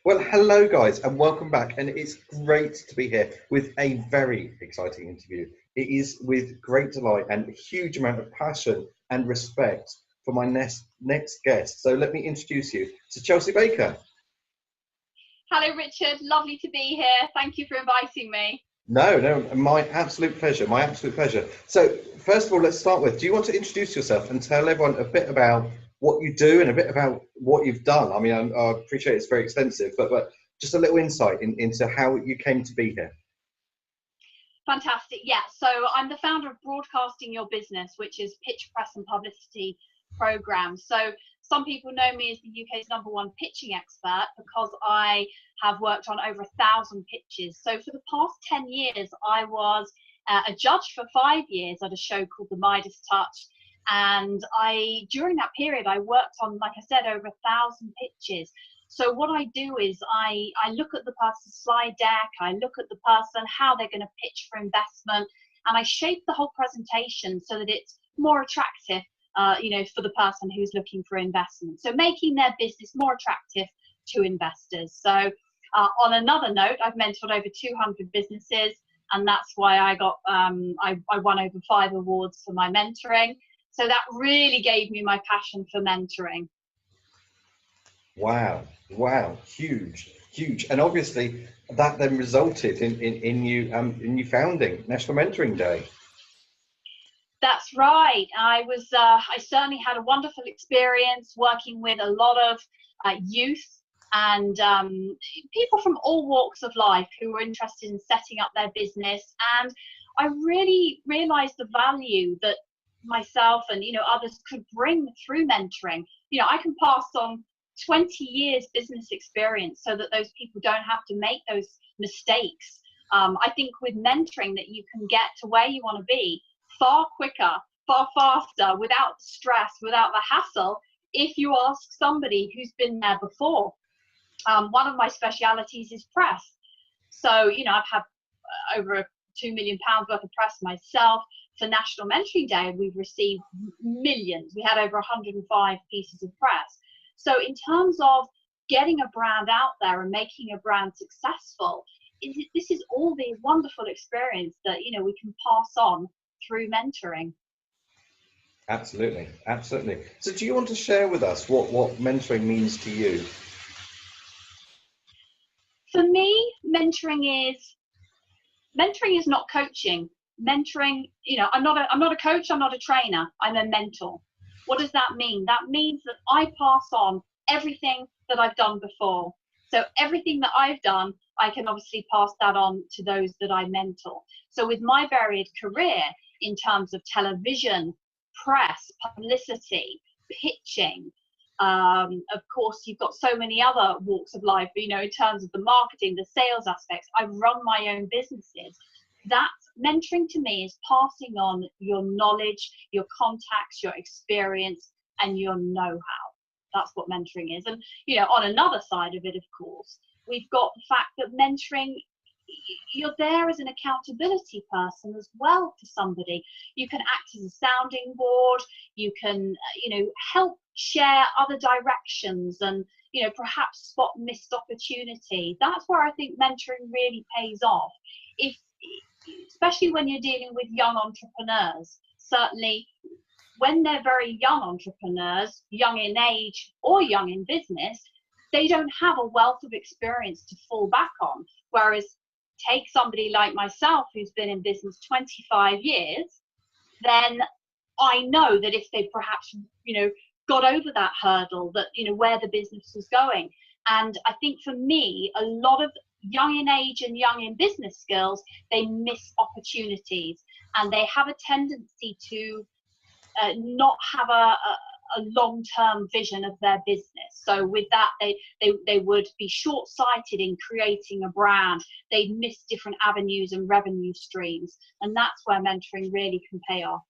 Well, hello guys, and welcome back. And it's great to be here with a very exciting interview. It is with great delight and a huge amount of passion and respect for my next guest. So let me introduce you to Chelsey Baker. Hello, Richard. Lovely to be here. Thank you for inviting me. No, my absolute pleasure. My absolute pleasure. So first of all, let's start with, do you want to introduce yourself and tell everyone a bit about what you do and a bit about what you've done? I mean, I appreciate it's very extensive, but just a little insight into how you came to be here. Fantastic. Yeah, so I'm the founder of Broadcasting Your Business, which is pitch, press and publicity program. So some people know me as the UK's #1 pitching expert because I have worked on over 1,000 pitches. So for the past 10 years, I was a judge for 5 years at a show called The Midas Touch. And during that period, I worked on, like I said, over 1,000 pitches. So what I do is I look at the person's slide deck, I look at the person, how they're going to pitch for investment, and I shape the whole presentation so that it's more attractive, for the person who's looking for investment. So making their business more attractive to investors. So on another note, I've mentored over 200 businesses, and that's why I got I won over 5 awards for my mentoring. So that really gave me my passion for mentoring. Wow, huge. And obviously that then resulted in you founding National Mentoring Day. That's right. I certainly had a wonderful experience working with a lot of youth and people from all walks of life who were interested in setting up their business. And I really realized the value that myself and others could bring through mentoring. I can pass on 20 years business experience so that those people don't have to make those mistakes. I think with mentoring that you can get to where you want to be far quicker, far faster, without the stress, without the hassle, if you ask somebody who's been there before. One of my specialities is press. So, I've had over £2 million worth of press myself. For National Mentoring Day, we've received millions. We had over 105 pieces of press. So in terms of getting a brand out there and making a brand successful, this is all the wonderful experience that we can pass on through mentoring. Absolutely. So do you want to share with us what mentoring means to you? For me, mentoring is not coaching. Mentoring, I'm not a coach, I'm not a trainer, I'm a mentor. What does that mean? That means that I pass on everything that I've done before. So everything that I've done, I can obviously pass that on to those that I mentor. So with my varied career in terms of television, press, publicity, pitching, of course, you've got so many other walks of life, in terms of the marketing, the sales aspects. I've run my own businesses. That mentoring to me is passing on your knowledge, your contacts, your experience, and your know-how. That's what mentoring is. And, on another side of it, of course, we've got the fact that mentoring, you're there as an accountability person as well to somebody. You can act as a sounding board. You can, help share other directions and, perhaps spot missed opportunity. That's where I think mentoring really pays off. Especially when you're dealing with young entrepreneurs, certainly when they're very young entrepreneurs, young in age or young in business, they don't have a wealth of experience to fall back on. Whereas take somebody like myself who's been in business 25 years, then I know that if they perhaps, got over that hurdle, that, where the business was going. And I think for me, a lot of young in age and young in business skills, they miss opportunities and they have a tendency to not have a long-term vision of their business. So with that, they would be short-sighted in creating a brand. They'd miss different avenues and revenue streams. And that's where mentoring really can pay off.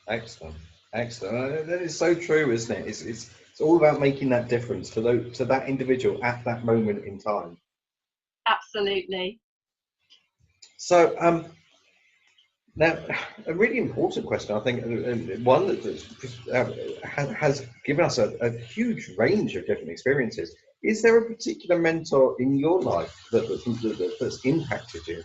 Excellent. That is so true, isn't it? It's all about making that difference to that individual at that moment in time. Absolutely. So now a really important question, I think, one that has given us a huge range of different experiences. Is there a particular mentor in your life that's impacted you?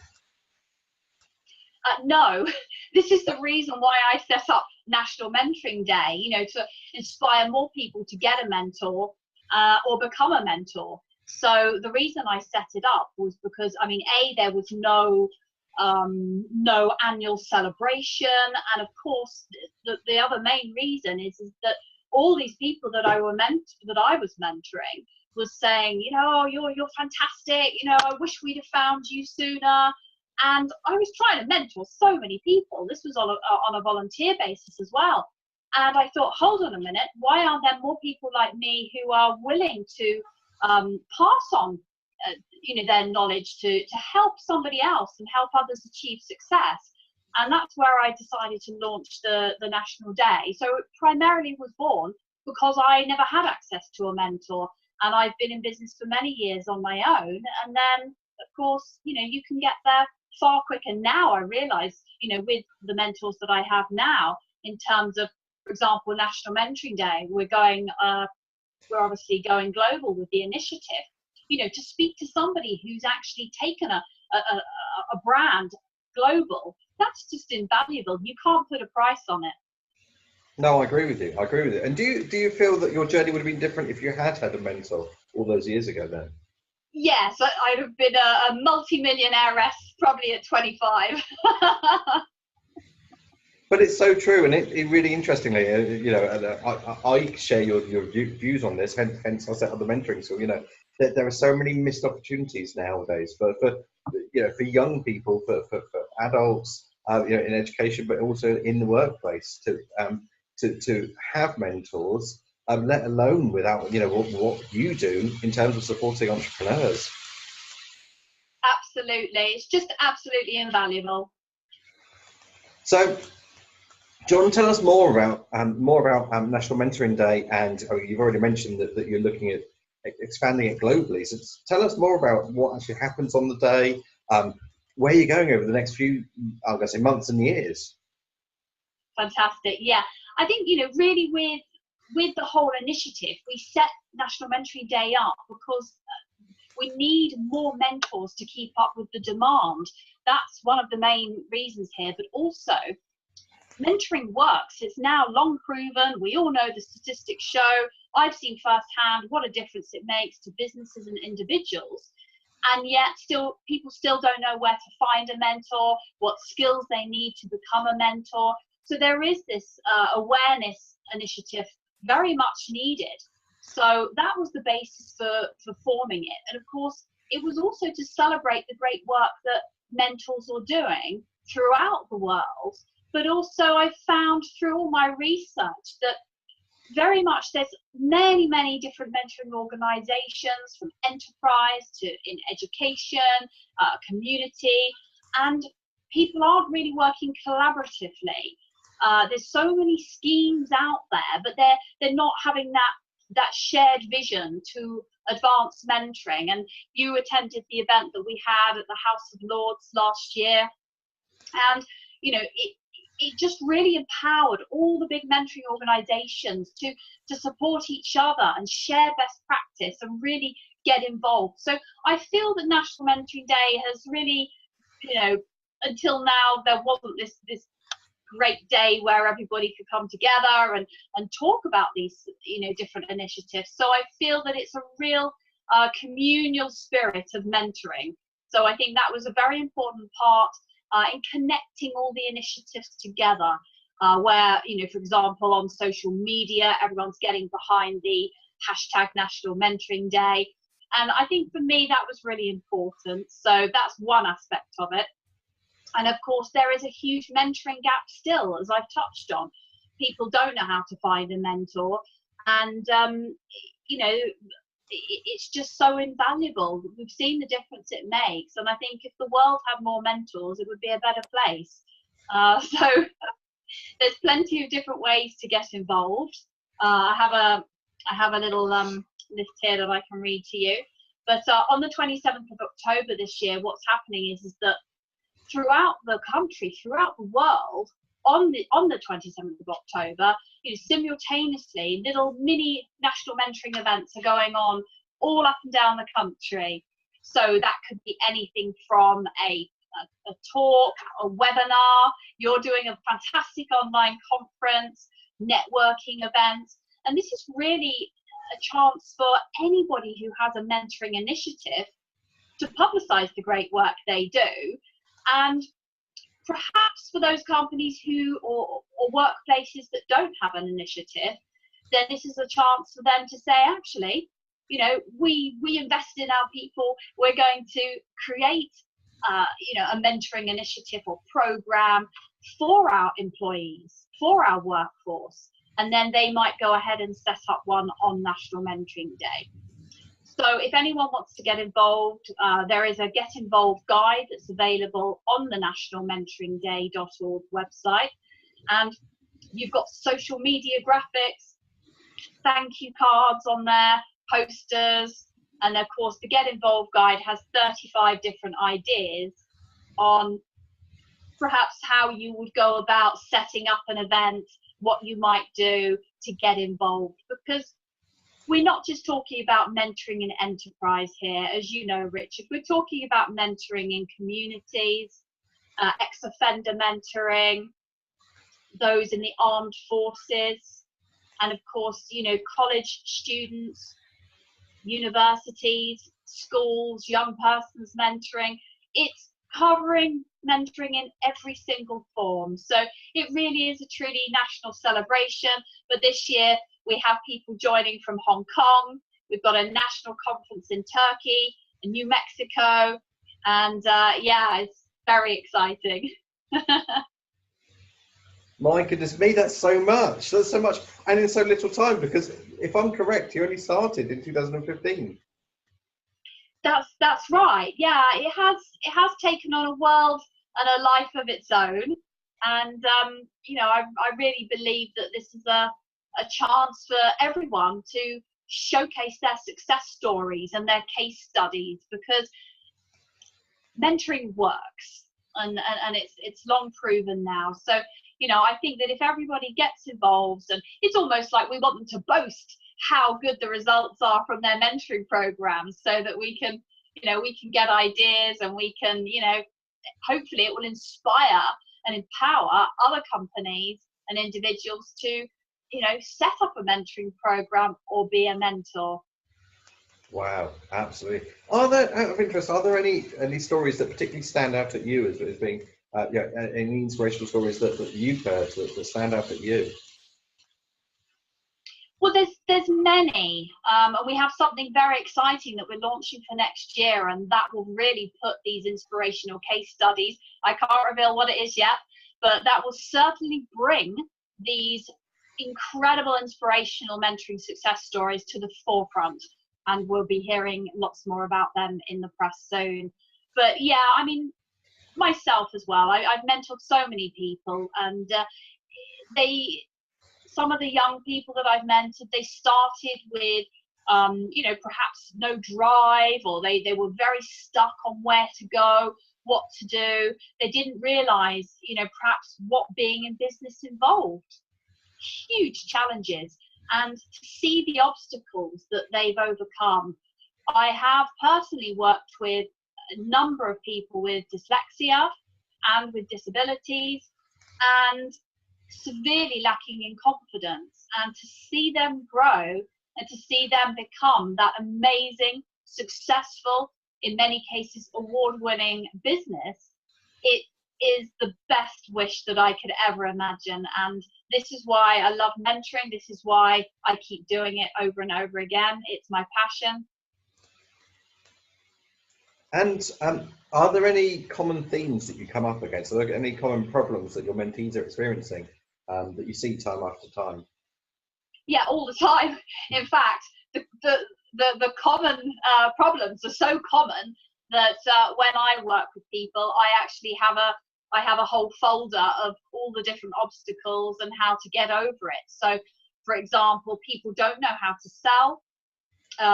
No, this is the reason why I set up National Mentoring Day, to inspire more people to get a mentor or become a mentor. So the reason I set it up was because, there was no annual celebration. And of course, the other main reason is that all these people that I was mentoring was saying, you're fantastic. I wish we'd have found you sooner. And I was trying to mentor so many people. This was on a volunteer basis as well. And I thought, hold on a minute, why aren't there more people like me who are willing to pass on, their knowledge to help somebody else and help others achieve success? And that's where I decided to launch the National Day. So it primarily was born because I never had access to a mentor. And I've been in business for many years on my own. And then, of course, you can get there far quicker now. I realize, with the mentors that I have now, in terms of, for example, National Mentoring Day, we're obviously going global with the initiative. To speak to somebody who's actually taken a brand global, that's just invaluable. You can't put a price on it. No, I agree with you. And do you feel that your journey would have been different if you had a mentor all those years ago then? Yes, I'd have been a multi-millionairess probably at 25. But it's so true, and it really interestingly, I share your views on this. Hence, I set up the mentoring school. There are so many missed opportunities nowadays for young people, for adults, in education, but also in the workplace to have mentors. Let alone without what you do in terms of supporting entrepreneurs. Absolutely, it's just absolutely invaluable. So, John, tell us more about National Mentoring Day, and you've already mentioned that you're looking at expanding it globally. So, tell us more about what actually happens on the day, where you're going over the next few, I'm going to say, months and years. Fantastic. Yeah, I think really with the whole initiative, we set National Mentoring Day up because we need more mentors to keep up with the demand. That's one of the main reasons here, but also mentoring works. It's now long proven. We all know the statistics show. I've seen firsthand what a difference it makes to businesses and individuals. And yet people still don't know where to find a mentor, what skills they need to become a mentor. So there is this awareness initiative very much needed. So that was the basis for forming it. And of course, it was also to celebrate the great work that mentors are doing throughout the world. But also I found through all my research that very much there's many, many different mentoring organizations, from enterprise to in education, community, and people aren't really working collaboratively. There's so many schemes out there, but they're not having that shared vision to advance mentoring. And you attended the event that we had at the House of Lords last year, and it just really empowered all the big mentoring organizations to support each other and share best practice and really get involved. So I feel that National Mentoring Day has really, until now there wasn't this great day where everybody could come together and talk about these different initiatives. So I feel that it's a real communal spirit of mentoring. So I think that was a very important part in connecting all the initiatives together, where for example on social media everyone's getting behind the hashtag National Mentoring Day, and I think for me that was really important. So that's one aspect of it. And of course, there is a huge mentoring gap still, as I've touched on. People don't know how to find a mentor, and it's just so invaluable. We've seen the difference it makes, and I think if the world had more mentors, it would be a better place. So there's plenty of different ways to get involved. I have a little list here that I can read to you. But on the 27th of October this year, what's happening is that throughout the country, throughout the world, on the 27th of October, simultaneously little mini national mentoring events are going on all up and down the country. So that could be anything from a talk, a webinar. You're doing a fantastic online conference, networking events. And this is really a chance for anybody who has a mentoring initiative to publicize the great work they do. And perhaps for those companies who or workplaces that don't have an initiative, then this is a chance for them to say, actually, you know, we invest in our people. We're going to create, you know, a mentoring initiative or program for our employees, for our workforce, and then they might go ahead and set up one on National Mentoring Day. So if anyone wants to get involved, there is a Get Involved guide that's available on the nationalmentoringday.org website. And you've got social media graphics, thank you cards on there, posters, and of course the Get Involved guide has 35 different ideas on perhaps how you would go about setting up an event, what you might do to get involved, because we're not just talking about mentoring in enterprise here. As you know, Richard, we're talking about mentoring in communities, ex-offender mentoring, those in the armed forces, and of course, you know, college students, universities, schools, young persons mentoring. It's covering mentoring in every single form. So it really is a truly national celebration. But this year we have people joining from Hong Kong. We've got a national conference in Turkey, in New Mexico, and yeah, it's very exciting. My goodness me, that's so much. That's so much, and in so little time. Because if I'm correct, you only started in 2015. That's right. Yeah, it has taken on a world and a life of its own, and you know, I really believe that this is a chance for everyone to showcase their success stories and their case studies, because mentoring works, and it's long proven now. So, you know, I think that if everybody gets involved, and it's almost like we want them to boast how good the results are from their mentoring programs, so that we can, you know, we can get ideas, and we can, you know, hopefully it will inspire and empower other companies and individuals to, you know, set up a mentoring program or be a mentor. Wow, absolutely. Are there, out of interest, are there any stories that particularly stand out at you as being, yeah, any inspirational stories that you've heard that stand out at you? Well, there's many. We have something very exciting that we're launching for next year, and that will really put these inspirational case studies. I can't reveal what it is yet, but that will certainly bring these incredible inspirational mentoring success stories to the forefront, and we'll be hearing lots more about them in the press soon. But yeah, I mean, myself as well, I've mentored so many people, and some of the young people that I've mentored, they started with you know, perhaps no drive, or they were very stuck on where to go, what to do. They didn't realize, you know, perhaps what being in business involved. Huge challenges, and to see the obstacles that they've overcome. I have personally worked with a number of people with dyslexia and with disabilities, and severely lacking in confidence, and to see them grow and to see them become that amazing, successful, in many cases award-winning business, it is the best wish that I could ever imagine. And this is why I love mentoring. This is why I keep doing it over and over again. It's my passion. And are there any common themes that you come up against? Are there any common problems that your mentees are experiencing that you see time after time? Yeah, all the time. In fact, the common problems are so common that when I work with people, I actually have a whole folder of all the different obstacles and how to get over it. So, for example, people don't know how to sell.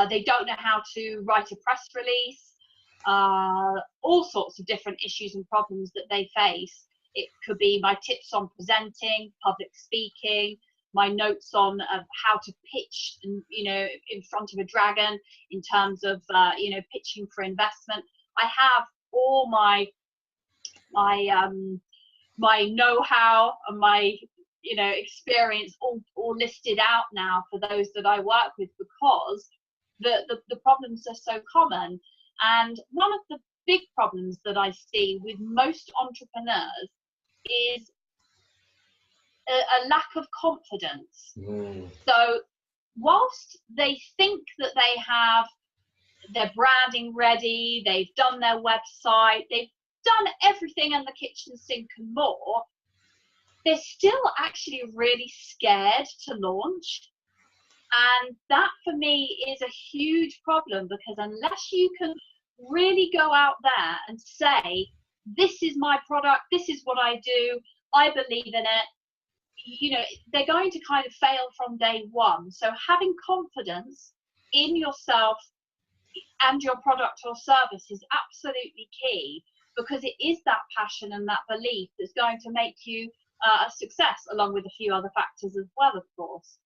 They don't know how to write a press release. All sorts of different issues and problems that they face. It could be my tips on presenting, public speaking, notes on how to pitch, you know, in front of a dragon in terms of you know, pitching for investment. I have all my know-how and my, you know, experience all listed out now for those that I work with, because the problems are so common. And one of the big problems that I see with most entrepreneurs is a lack of confidence. So whilst they think that they have their branding ready, they've done their website, they've done everything in the kitchen sink and more, they're still actually really scared to launch. And that for me is a huge problem, because unless you can really go out there and say, this is my product, this is what I do, I believe in it, you know, they're going to kind of fail from day one. So having confidence in yourself and your product or service is absolutely key, because it is that passion and that belief that's going to make you a success, along with a few other factors as well, of course.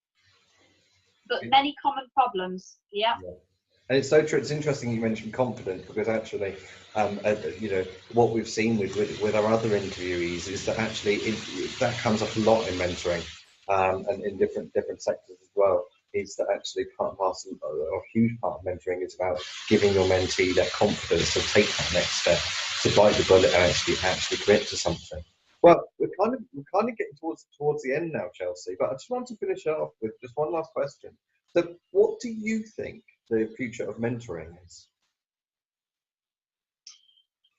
But many common problems, yeah. And it's so true. It's interesting you mentioned confidence, because actually, you know, what we've seen with our other interviewees is that actually that comes up a lot in mentoring, and in different sectors as well. Is that actually part and parcel, or a huge part of mentoring is about giving your mentee that confidence to take that next step, to bite the bullet and actually commit to something. Well, we're kind of getting towards the end now, Chelsey. But I just want to finish off with just one last question. So, what do you think the future of mentoring is?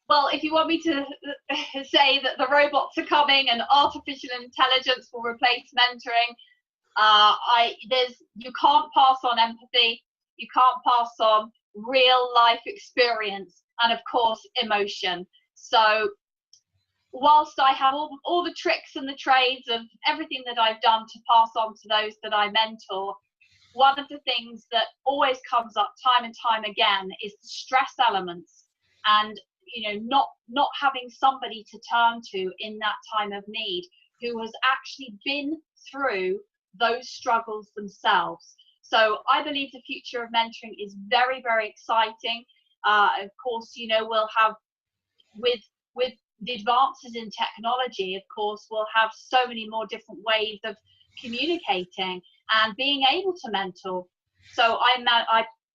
Well, if you want me to say that the robots are coming and artificial intelligence will replace mentoring, you can't pass on empathy, you can't pass on real life experience, and of course emotion. So whilst I have all the tricks and the trades of everything that I've done to pass on to those that I mentor, one of the things that always comes up time and time again is the stress elements, and you know, not having somebody to turn to in that time of need who has actually been through those struggles themselves. So I believe the future of mentoring is very, very exciting. Of course, you know, we'll have, with the advances in technology, of course, we'll have so many more different ways of communicating and being able to mentor. So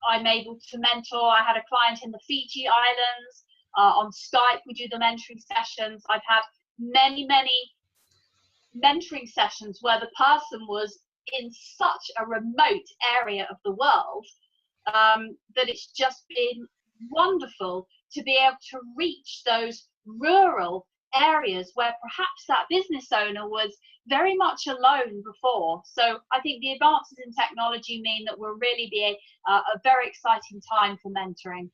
I'm able to mentor. I had a client in the Fiji Islands. On Skype, we do the mentoring sessions. I've had many mentoring sessions where the person was in such a remote area of the world that it's just been wonderful to be able to reach those rural areas where perhaps that business owner was very much alone before. So I think the advances in technology mean that will really be a very exciting time for mentoring.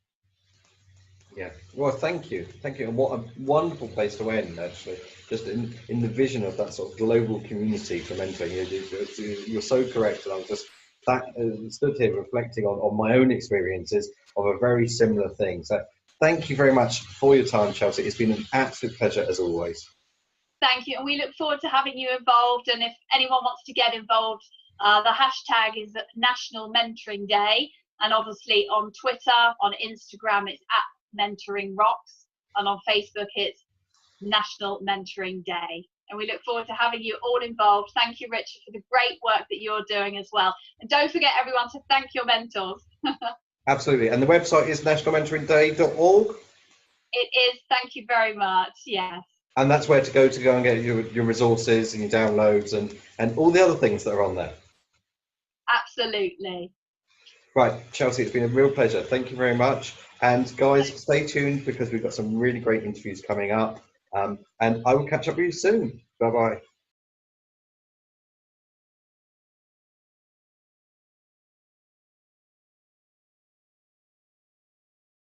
Yeah, well, thank you, and what a wonderful place to end, actually, just in the vision of that sort of global community for mentoring. You're so correct, and I was just stood here reflecting on my own experiences of a very similar thing. So thank you very much for your time, Chelsey. It's been an absolute pleasure as always. Thank you, and we look forward to having you involved, and if anyone wants to get involved, the hashtag is National Mentoring Day, and obviously on Twitter, on Instagram, it's @Mentoring Rocks, and on Facebook it's National Mentoring Day. And we look forward to having you all involved. Thank you, Richard, for the great work that you're doing as well. And don't forget, everyone, to thank your mentors. Absolutely. And the website is nationalmentoringday.org. It is. Thank you very much. Yes. And that's where to go and get your resources and your downloads and all the other things that are on there. Absolutely. Right, Chelsey, it's been a real pleasure. Thank you very much. And guys, stay tuned, because we've got some really great interviews coming up. And I will catch up with you soon. Bye-bye.